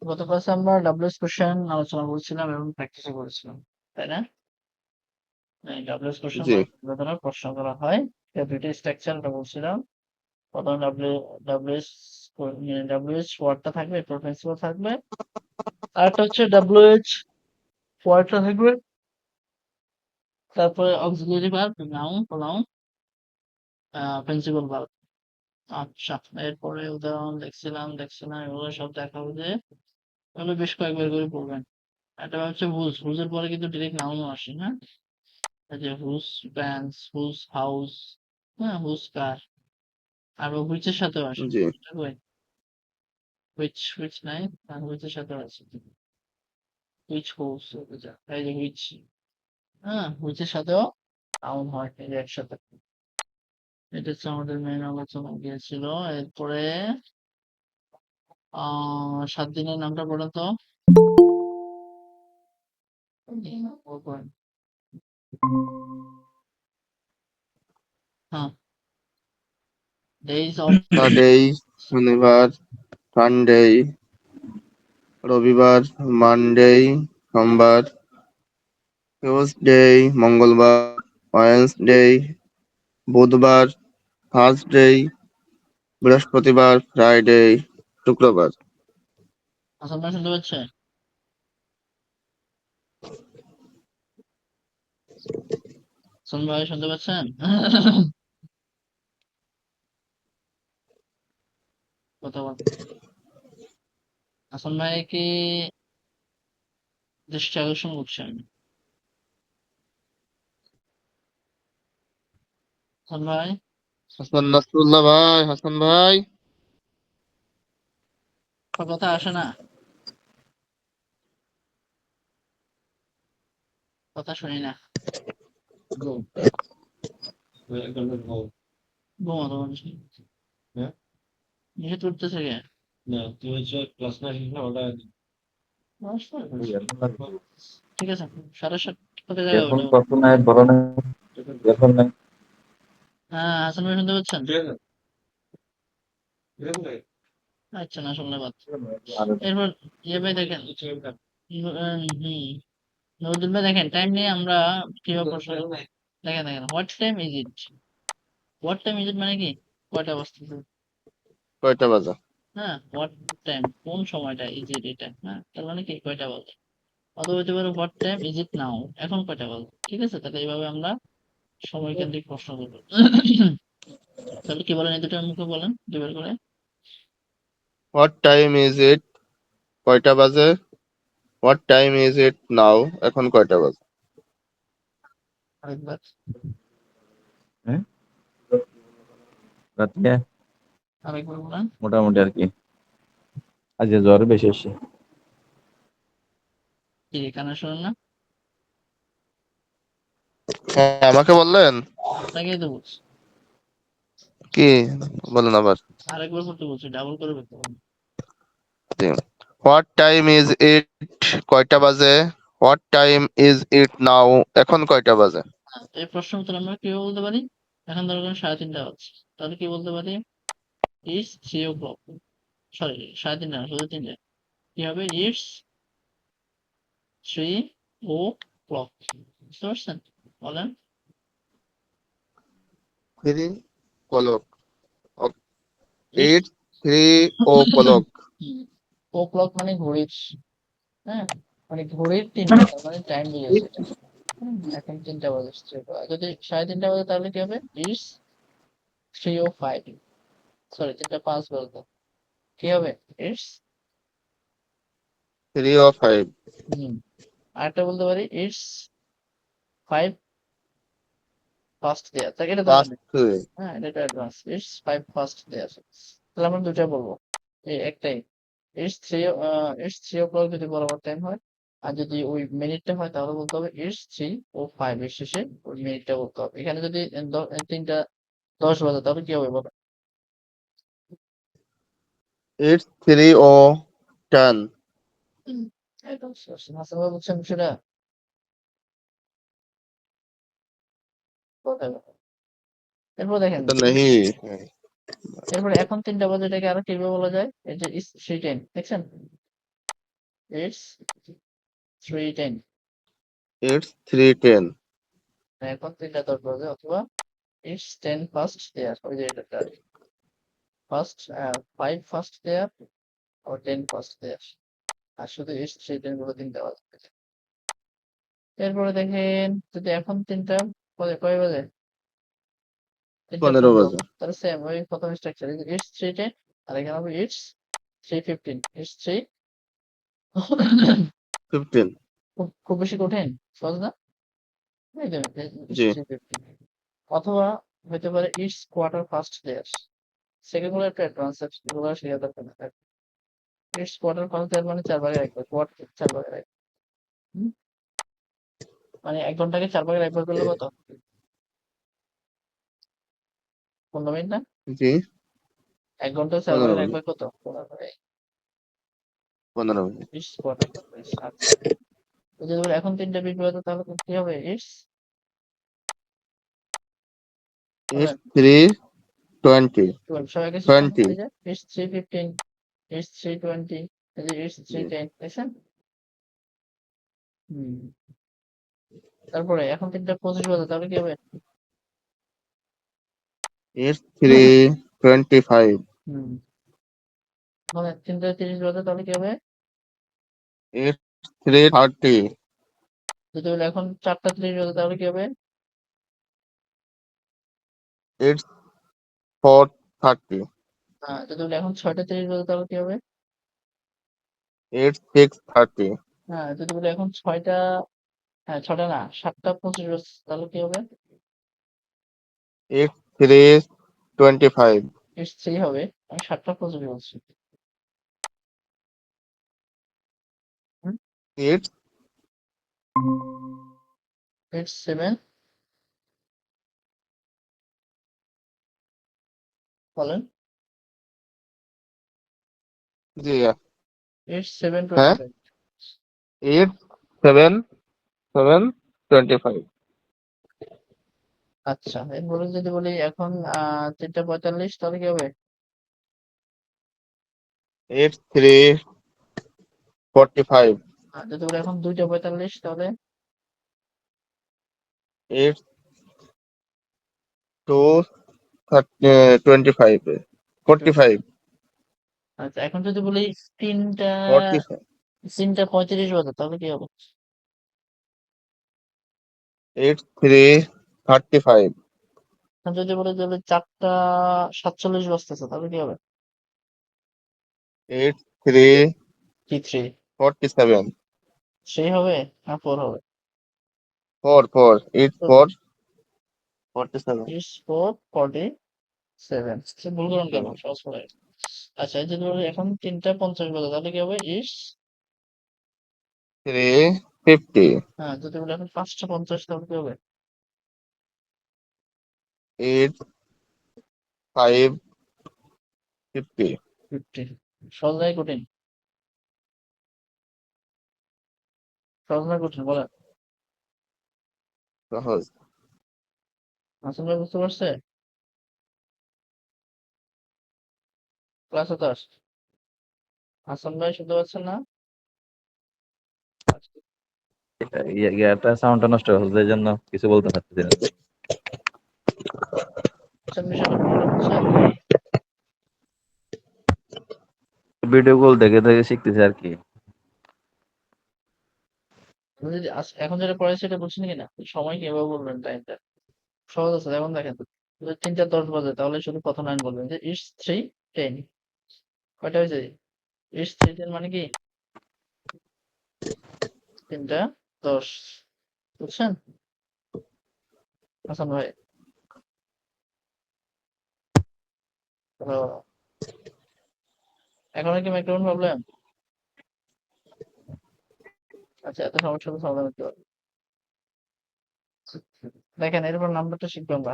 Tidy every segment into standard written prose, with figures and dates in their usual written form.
গত ক্লাসে আমরা ডাব্লিউএস কোশ্চেন আলোচনা করছিলাম এবং প্র্যাকটিসও করেছিলাম, তাই না? এই ডাব্লিউএস কোশ্চেন জি বিভিন্ন ধরনের প্রশ্ন করা হয়। দুইটা স্ট্রাকচার আমরা বলছিলাম। প্রথমে ডাব্লিউএস ওয়ার্ডটা থাকবে, প্রিন্সিপাল থাকবে। আরেকটা হচ্ছে ডাব্লিউএইচ ওয়ার্ডটা থাকবে, তারপরে auxiliary verb, noun, pronoun, principal verb. আচ্ছা, এরপরে উদাহরণ দেখছিলাম এগুলো সব দেখাবো যে এগুলো বেশ কয়েকবার করে পড়বেন। একটা হচ্ছে হুজের পরে কিন্তু ডিরেক্ট নাউনও আসে, হ্যাঁ? এই যে হুজ প্যান্টস, হুজ হাউস, হ্যাঁ, হুজ কার, আর হুইচ এর সাথেও আসে। জি হুইচ নাই, আর হুইচ এর সাথেও আছে। হুইচ হোস, এই যে হুইচ, হ্যাঁ, হুইচ এর সাথেও নাউন হয়, এই যে একসাথে। এটা হচ্ছে আমাদের মেইন আলোচনা গিয়েছিল। এরপরে 7 দিনের নামটা পড়েন তো। হ্যাঁ, ডেইজ অফ সাটারডে শনিবার, সানডে রবিবার, মানডে সোমবার, টিউসডে মঙ্গলবার, ওয়েডনেসডে বুধবার, থার্সডে বৃহস্পতিবার, ফ্রাইডে শুক্রবার। হাসান ভাই শুনতে পাচ্ছে? হাসান ভাই শুনতে পাচ্ছেন? কথা বল। হাসান ভাই কি দৃষ্টি আকর্ষণ করছেন? হাসান ভাই, হাসান নাসরুল্লাহ ভাই, হাসান ভাই। আপনার কথা আসে না, কথা শুনি না। ঘুমাতো মানুষ নিষেধ করতেছে কে? ঠিক আছে, 7:30 জায়গায় এখন ওঠো। কখন নাই বলো না, এখন নাই। হ্যাঁ, হাসান ভাই শুনতে পাচ্ছেন? আচ্ছা, না শুনলে বাদ। এরপর ইয়ে ভাই দেখেন, নজরুল ভাই দেখেন, টাইম নিয়ে আমরা কিভাবে প্রশ্ন দেখেন what time is it. What time is it মানে কি, কয়টা বাজতেছে। কয়টা বাজে? হ্যাঁ, হোয়াট টাইম, কোন সময়টা, ইজ ইট, এটা, হ্যাঁ, তার মানে কি কয়টা বাজে। অথবা হতে পারে হোয়াট টাইম ইজ ইট নাও, এখন কয়টা বাজে। ঠিক আছে, তাহলে এইভাবে আমরা সময় কেন্দ্রিক প্রশ্ন করবো। তাহলে কি বলেন, এই দুটোর মুখে বলেন দুবার করে। হোয়াট টাইম ইজ ইট, কয়টা বাজে? হোয়াট টাইম ইজ ইট নাও, এখন কয়টা বাজে? আরেকবার। হ্যাঁ, রাত্রে আরেকবার বলেন। মোটামুটি আর কি, আজকে জ্বর বেশি এসছে। কি কানে শোনেন না? হ্যাঁ, আমাকে বললেন আপনাকেই তো বলছি। কি? বলেন আবার। আরেকবার করতে বলছি, ডাবল করে করতে বলুন। হোয়াট টাইম ইজ ইট, কয়টা বাজে? হোয়াট টাইম ইজ ইট নাও, এখন কয়টা বাজে? এই প্রশ্ন উত্তর আমরা কিভাবে বলতে পারি? এখন ধরো 3:30 বাজছে, তাহলে কি বলতে পারি? It's 3 o'clock। সরি, 3:30 না, শুধু 3টে। কি হবে? It's 3 o'clock। বুঝতে পারছেন? বলেন। 3 o'clock, it's it 3 o'clock। O clock মানে ঘড়ির, হ্যাঁ, মানে ঘড়ির 3টা, তার মানে টাইম বুঝেছে এটা। এখন 3টা বাজছে, যদি 3:30 বাজে তাহলে কি হবে? ইটস 3:05। সরি, 3:05 বলতো কি হবে? ইটস 3:05। হুম আরেকটা বলতে পারি, ইটস 5 past দেয়া, তাকে এটা তো জানি। Past. হ্যাঁ, এটা অ্যাডভান্স। ইটস 5 past দেয়া আছে, তাহলে আমরা দুটা বলবো, এই একটাই। ইটস 3 o'clock যদি বরাবর টাইম হয়, আর যদি ওই মিনিটটা হয় তাহলে বলতে হবে ইটস 3:05, এর শেষে ওই মিনিটটা বলতে হবে। এখানে যদি 3:10 বাজে তাহলে কি হবে বলো? It's 3:10। হুম, একদম হাসান ভাই বুঝছেন বিষয়টা? কোথায় গেল? এরপর দেখেন, এটা নেহি। এরপরে এখন 3টা বাজে, এটাকে আরো কিভাবে বলা যায়? এই যে সেই টাইম দেখছেন, It's 3:10. It's 3:10. এখন 3:10 বাজে, অথবা it's 10 past there, ওই যে এটা first 5 past there or 10 past there, আর শুধু it's 3:10 বলে তিনটা বাজে। এরপরে দেখেন যদি এখন তিনটা কয় বাজে, 15 3:15, বাজে। তাহলে সেম ওই প্রথম স্ট্রাকচার, it's 3:10 আর এখানে হবে it's 3:15, it's 3 15. খুব বেশি কঠিন, সহজ না? এই যে জি। 3:15, অথবা হতে পারে it's quarter first there, second গুলো একটা অ্যাডভান্স এগুলো শেখার দরকার না। ইটস কোয়ার্টার ফার্স্ট দেয়ার মানে 4 ভাগের 1 ভাগ, কোয়ার্টার 4 ভাগের 1, মানে 1 ঘন্টাকে 4 ভাগের 1 ভাগ করলে কত? 15 মিনিট না? জি। 1 ঘন্টা 4 15 ভাগের 1 মিনিট। ভাগ কত? 15 মিনিট। It's quarter first. আচ্ছা, তো যদি বলি এখন 3:20 বাজে, তাহলে কি হবে? It's It's 3:20. 12, সবাইকে 20. এই যে ইটস 3:15, ইটস 3:20, এই যে ইটস জি। 3:10, দেখছেন? হুম, তারপরে এখন 3:25 বাজে, তাহলে কি হবে? It's 3:25. হুম, মানে 3:30 বাজে, তাহলে কি হবে? It's 3:30. যদি বলি এখন 4:30 বাজে, তাহলে কি হবে? It's 4:30. যদি বলি এখন 6:30 বাজে, তাহলে কি হবে? It's 6:30. যদি বলি এখন 6টা, 6টা না, 7:25 বাজে, তাহলে কি হবে? It's 3:25. ইটস 3 হবে, আমি 7:25 বলছি। হুম, It's ইটস 7, বলেন। জি। ইটস হ্যাঁ। 7:25। It's 7:25. আচ্ছা, এরপরে যদি বলি এখন 3:45, তাহলে কি হবে? It's 3:45. যদি বলি এখন 2:45, তাহলে It's 2:25. 45. আচ্ছা, এখন যদি বলি 3টা 45. 3:35 বাজে, তাহলে কি হবে? It's 3:35. এখন যদি বলি তাহলে 4:47 বাজতেছে, তাহলে কি হবে? It's 3:47. কি 3 3 হবে না 4 হবে? 4. It's 4:47. ইটস 4:47, ভুল করুন কেন, 7. সহজ করে। আচ্ছা, এই যদি বলি এখন 3:50 বাজে, তাহলে কি হবে? ইটস 3:50. যদি বলি এখন 5:50, তাহলে কি হবে? It's 5:50. 50। সহজ নাই কঠিন? সহজ না কঠিন, বলেন। সহজ। আসল ভাই বুঝতে পারছে? ক্লাস হতাশ, হাসান ভাই শুনতে পাচ্ছেন না? ইয়াটা সাউন্ডটা নষ্ট হচ্ছে, এই জন্য কিছু বলতে পারতেছি না। বিষয়টা প্রবলেম হচ্ছে। ভিডিও কল দেখে দেখে শিখতেছি আর কি। আপনি যদি এখন যেটা পড়াই সেটা বুঝছেন কিনা, সময় কিভাবে বলবেন, টাইমটা সহজ আছে। যেমন দেখেন, যদি 3:10 বাজে, তাহলে শুধু প্রথম লাইন বলবেন যে ইটস 3:10। কয়টা হয়েছে? ইটস 3:10 মানে কি 3:10, বুঝছেন হাসান ভাই? তো এখন কি মাইক্রোফোন প্রবলেম? আচ্ছা, এত সমস্যা তো সমাধান করতে পারবো। দেখেন, এরপর নাম্বারটা শিখবো আমরা।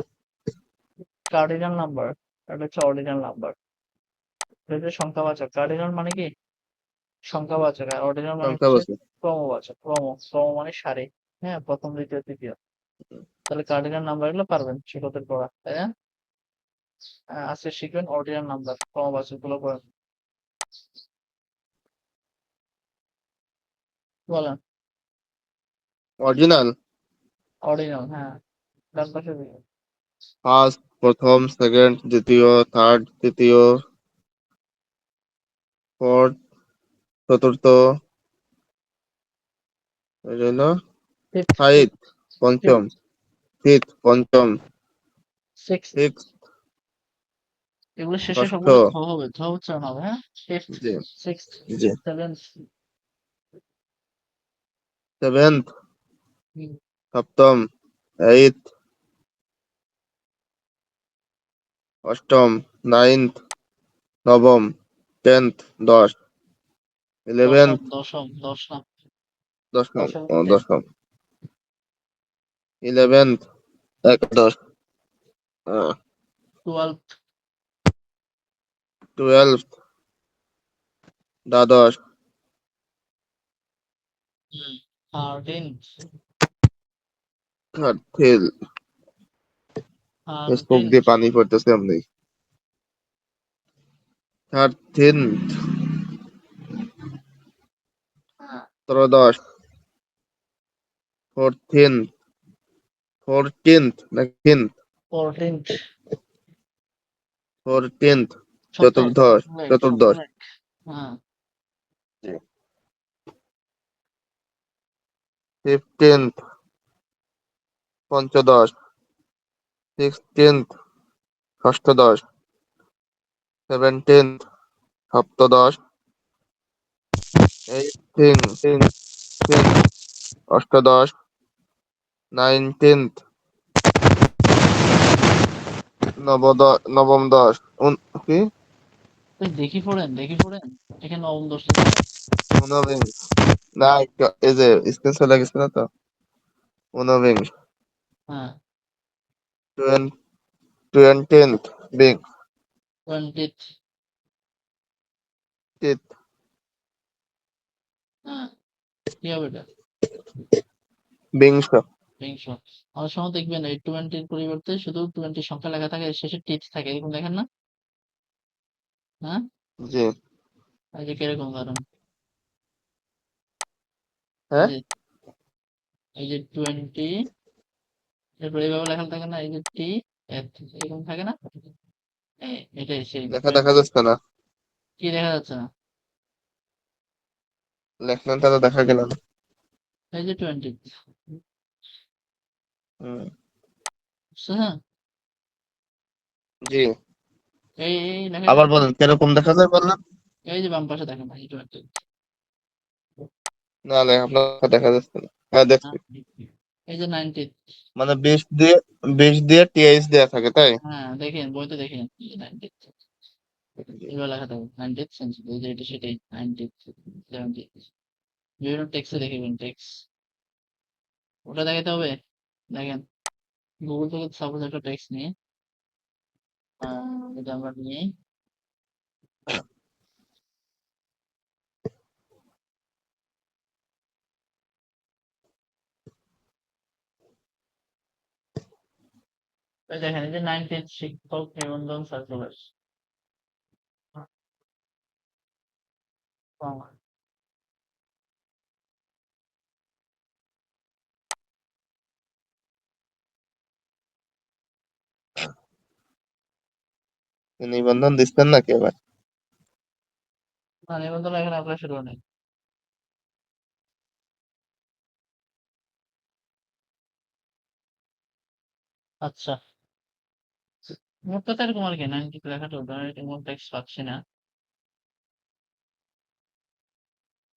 কার্ডিনাল নাম্বার, এটা হচ্ছে অর্ডিনাল নাম্বার, এটা হচ্ছে সংখ্যাবাচক। কার্ডিনাল মানে কি সংখ্যাবাচক, আর অর্ডিনাল মানে সংখ্যা হচ্ছে বছর। ক্রমবাচক। ক্রম মানে সারি। হ্যাঁ, প্রথম, দ্বিতীয়, তৃতীয়। তাহলে কার্ডিনাল নাম্বার গুলো পারবেন ছোটদের পড়া, তাই না? আজকে শিখবেন অর্ডিনাল নাম্বার, ক্রমবাচক গুলো পড়েন। বলেন। অরিজিনাল। অরিজিনাল, হ্যাঁ। ডান পাশে দিকে। ফার্স্ট প্রথম, সেকেন্ড দ্বিতীয়, থার্ড তৃতীয়, ফোর্থ চতুর্থ, এই জন্য ফিফথ, ফাইভ পঞ্চম, ফিফথ পঞ্চম, সিক্স। সিক্স এগুলো শেষে ষষ্ঠ। সবগুলো ধ হবে, ধ উচ্চারণ হবে, হ্যাঁ। ফিফথ, জি সিক্স, জি। সেভেন্থ। সেভেন্থ সপ্তম, এইট অষ্টম, নাইন্থ নবম, টেন্থ 10, দশম, 11th দশম, দশম, দশম, দশম, দশম, 11th একাদশ, টুয়েলভ, 12th দ্বাদশ, থার্টিন্থ, 13th স্পোক থার্টিন্থ, দিয়ে পানি পড়তেছে এমনি, 13th ত্রয়োদশ, 14th, 14th নাকি 14th, 14th ছোট্ট, চতুর্দশ, চতুর্দশ। হ্যাঁ। 15th পঞ্চদশ, 16th ষষ্ঠদশ, 17th সপ্তদশ, 18th অষ্টদশ, 19th নবম দশ, কি দেখি পড়েন, দেখি পড়েন। এখানে নবম দশ লেখা আছে। ঊনবিংশ, না এই যে স্পেস চলে গেছে না তো, ঊনবিংশ, হ্যাঁ। 20th বিংশ, 20th, হ্যাঁ। কি হবে এটা? বিংশ। বিংশ। অনেক সময় দেখবেন এই 20-র পরিবর্তে শুধু 20 সংখ্যা লেখা থাকে, শেষে টিথ থাকে, এরকম দেখেন না? হ্যাঁ। জি। এই যে কিরকম ধরেন, এই হ্যাঁ যে এই যে 20, এরপর এইভাবে লেখা থাকে না, এই যে টি, এরকম থাকে না? এটাই সেই লেখা দেখা যাচ্ছে না, কি দেখা যাচ্ছে না? লেখনাটা তো দেখা গেল না। এই যে 20, হুম, হ্যাঁ। জি। এই লেখাটা, আবার বলেন কিরকম দেখা যায় বললেন? এই যে বাম পাশে দেখেন, এই 20, না আপনার দেখা যাচ্ছে না। হ্যাঁ দেখছি। এই যে 90, মানে 20 দিয়ে টিএইচ দেয়া থাকে তাই? হ্যাঁ দেখেন, বইতে দেখেন, এই যে 90, এগুলো লেখা থাকবে 90th সেঞ্চুরি, এই যে এটা সেটাই 90th, 70th, বিভিন্ন টেক্সটে দেখবেন, টেক্সট ওটা দেখাতে হবে। দেখেন, গুগল থেকে সাপোজ একটা টেক্সট নিয়ে, এটা আমরা নিয়ে, এই দেখেন, এই যে 90th শিক্ষক নিবন্ধন সার্কুলার, নিবন্ধন দিচ্ছেন নাকি এবার? না, নিবন্ধন এখানে আপনার শুরু নেই। আচ্ছা, মোট কথা এরকম আর কি, 90 লেখাটা ওটা মোট টেক্সট পাচ্ছি না।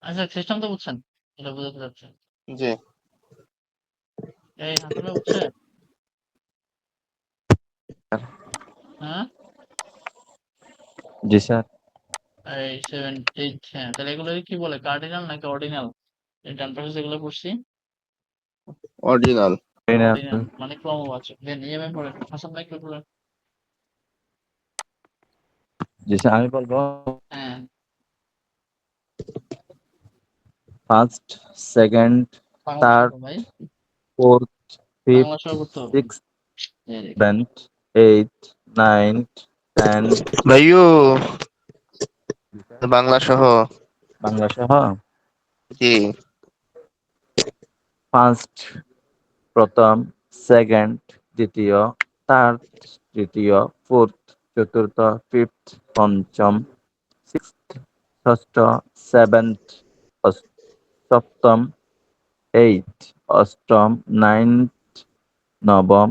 আচ্ছা, সিস্টেম তো বুঝছেন, এটা বোঝাতে চাচ্ছে। জি এই হাতুড়া বুঝছে? হ্যাঁ। জি স্যার। এই 78, হ্যাঁ। তাহলে এগুলো কি বলে, কার্ডিনাল নাকি অর্ডিনাল? এই ডান পাশে যেগুলো পড়ছি, অরিজিনাল। অর্ডিনাল মানে ক্রমবাচক। দেন ইএমএ পড়েন, হাসান ভাই কি পড়েন? জি স্যার, আমি বলবো হ্যাঁ। ফার্স্ট, সেকেন্ড, বাংলা থার্ড, শব্দ ভাই, ফোর্থ, বাংলা ফিফথ, শব্দ করতে হবে। সিক্স, এই দেখেন। Seventh, eight, nine, 10। ভাইও বাংলা সহ। বাংলা সহ। জি ফার্স্ট প্রথম, সেকেন্ড দ্বিতীয়, থার্ড তৃতীয়, ফোর্থ চতুর্থ, ফিফথ পঞ্চম, সিক্সথ ষষ্ঠ, সেভেন্থ সপ্তম, এইট অষ্টম, নাইন্থ নবম,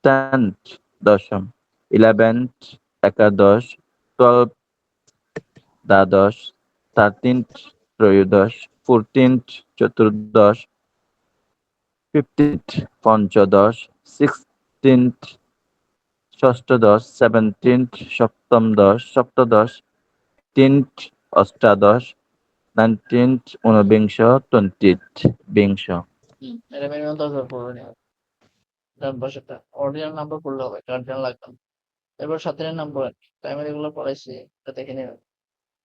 টেন্থ দশম, 11th একাদশ, 12th দ্বাদশ, 13th ত্রয়োদশ, 14th চতুর্দশ, 15th পঞ্চদশ, 16th ষষ্ঠদশ, 17th সপ্তদশ, 18th অষ্টাদশ, 19th ঊনবিংশ, 20th বিংশ। এটা মিনিমাম 10 বার পড়বে না। ডান পাশেরটা অরিজিনাল নাম্বার পড়লে হবে, কার্ডিনাল লাগবে না। এবার সাতের নাম পড়েন, প্রাইমারি গুলো পড়াইছি, এটা দেখে নেবেন।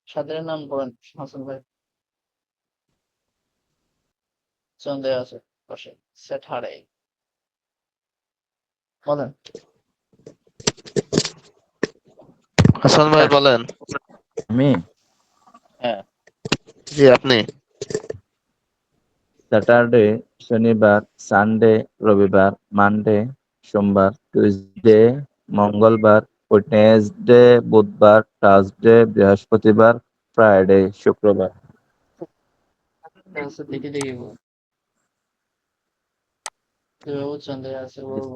সাতের নাম পড়েন হাসান ভাই, সন্দেহ আছে পাশে, সেট হারে বলেন। হাসান ভাই বলেন। আমি হ্যাঁ, জি আপনি। স্যাটারডে, শনিবার, সানডে, রবিবার, মানডে, সোমবার, টুইসডে, মঙ্গলবার, ওয়েডনেসডে, বুধবার, থার্সডে, বৃহস্পতিবার, ফ্রাইডে, শুক্রবার। আছে দেখে দেখে বলুন, যেভাবে সন্দেহ আছে বলবো।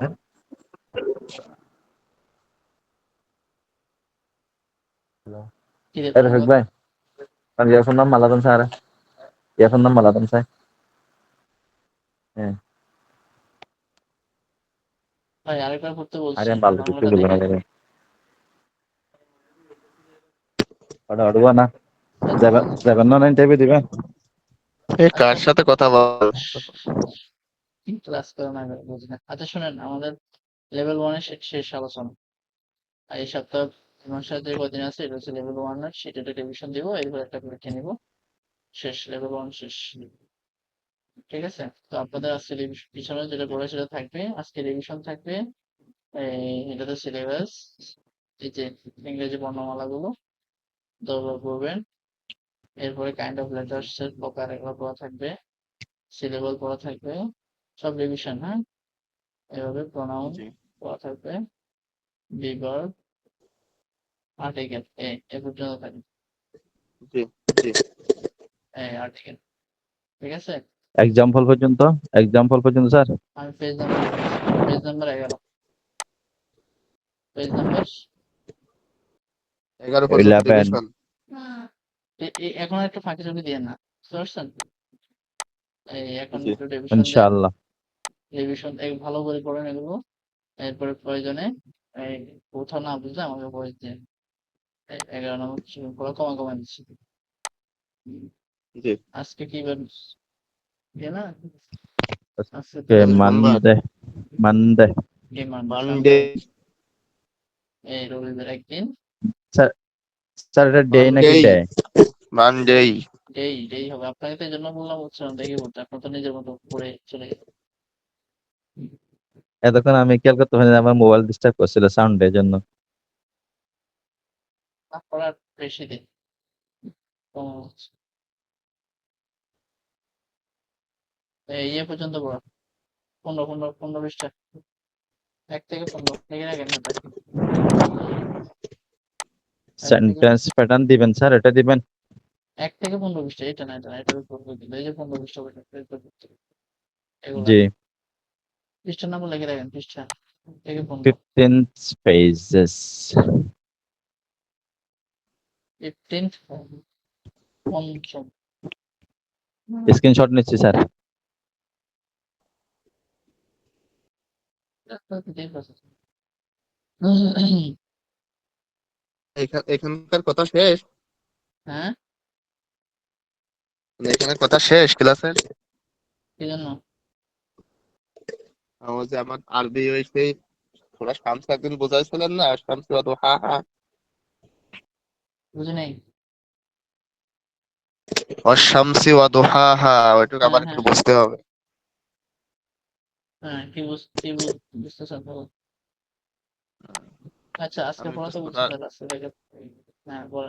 কি রে তোমার রফিক ভাই, আমি ইয়ারফোন নাম মালাতাম স্যার, ইয়ারফোন নাম মালাতাম স্যার। হ্যাঁ, ভাই আরেকবার পড়তে আরে বলছি, আমি ভালো কিছু বাংলাটা বলবো দেখে। না। ওটা অড়ুয়া না, আচ্ছা সেভেন বলেন। সেভেন নাইন টাইপে দিবেন। এই কার আচ্ছা, সাথে কথা বল? ক্লাস করে না বুঝি না। আচ্ছা শুনেন, আমাদের লেভেল 1 এর শেষ আলোচনা। আর এই সপ্তাহ আমার সাথে যে কদিন আছে এটা হচ্ছে লেভেল 1 এর, সেটা রিভিশন দিব, এরপর একটা পরীক্ষা নিব, শেষ লেভেল 1 শেষ। ঠিক আছে, তো আপনাদের আজকে পিছনে যেটা পড়ে সেটা থাকবে, আজকে রিভিশন থাকবে। এটা তো সিলেবাস, এই যে ইংরেজি বর্ণমালা গুলো 10 বার পড়বেন। এরপরে কাইন্ড অফ লেটার্স এর প্রকার এগুলো পড়া থাকবে, সিলেবল পড়া থাকবে, সব রিভিশন। হ্যাঁ, এভাবে প্রোনাউন জি পড়া থাকবে, বিভার্ব, আর্টিকেল, এ পর্যন্ত থাকবে। জি জি। আর্টিকেল, ঠিক আছে। এক্সাম্পল পর্যন্ত স্যার। আমি পেজ নাম্বার লিখতেছি, পেজ নাম্বার 11, পেজ নাম্বার 11 পর্যন্ত 11। রিভিশন। এখন একটু ফাঁকি চুকি দিয়ে না, বুঝতে পারছেন? এখন জি একটু রিভিশন দেন, ইনশাআল্লাহ। রিভিশন ভালো করে পড়েন এগুলো। এরপরে প্রয়োজনে এই কোথাও না বুঝলে আমাকে বয়স দিন। 11 নম্বর পড়া কমা কমা দিচ্ছি। জি। আজকে কি বার দিয়ে না, আজকে তো ওকে, আজ সোমবার। মানডে। Monday Monday. সানডে, এই রবিবার একদিন, স্যার, স্যার এটা ডে নাকি মানডেই। ডে? মানডেই। ডেই হবে। আপনাকে তো এই জন্য বললাম উচ্চারণ দেখে বলতে, আপনার তো নিজের মতো পড়ে চলে গেছে। এতক্ষণ আমি খেয়াল করতে পারিনি, আমার মোবাইল ডিস্টার্ব করছিল সাউন্ডের জন্য। পড়ার বেশি দিন কম হচ্ছে। পর্যন্ত পড়া 15 পৃষ্ঠা, 1 থেকে 15 লিখে রাখেন খাতায়। 1 থেকে সেন্টেন্স প্যাটার্ন দিবেন স্যার, এটা দিবেন। 1 থেকে 15 পৃষ্ঠা, এটা না, এটা না, এটার উপর কিন্তু এই যে 15 পৃষ্ঠা বইটা, এর উপর করতে হবে। এগুলা জি। পৃষ্ঠার নাম লিখে রাখেন, পৃষ্ঠা 1 থেকে 15, 15 পেজেস। 15 পঞ্চম। স্ক্রিনশট নিচ্ছি স্যার। এখানকার কথা শেষ? হ্যাঁ, মানে এখানে কথা শেষ ক্লাসের? কি জন্য? আমার যে আমার আরবি ওই সেই থোড়া শামস একদিন বোঝাইছিলেন না, শামস হা হা বুঝি নাই। অশামসি ওয়াদুহাহা, ওইটুকু হ্যাঁ আবার একটু হ্যাঁ বুঝতে হবে। হ্যাঁ, বুঝতেছেন বলুন। আচ্ছা, আজকে আমি পড়া একটু তো বুঝছি সোনার স্যার, আজকে থেকে হ্যাঁ বলেন।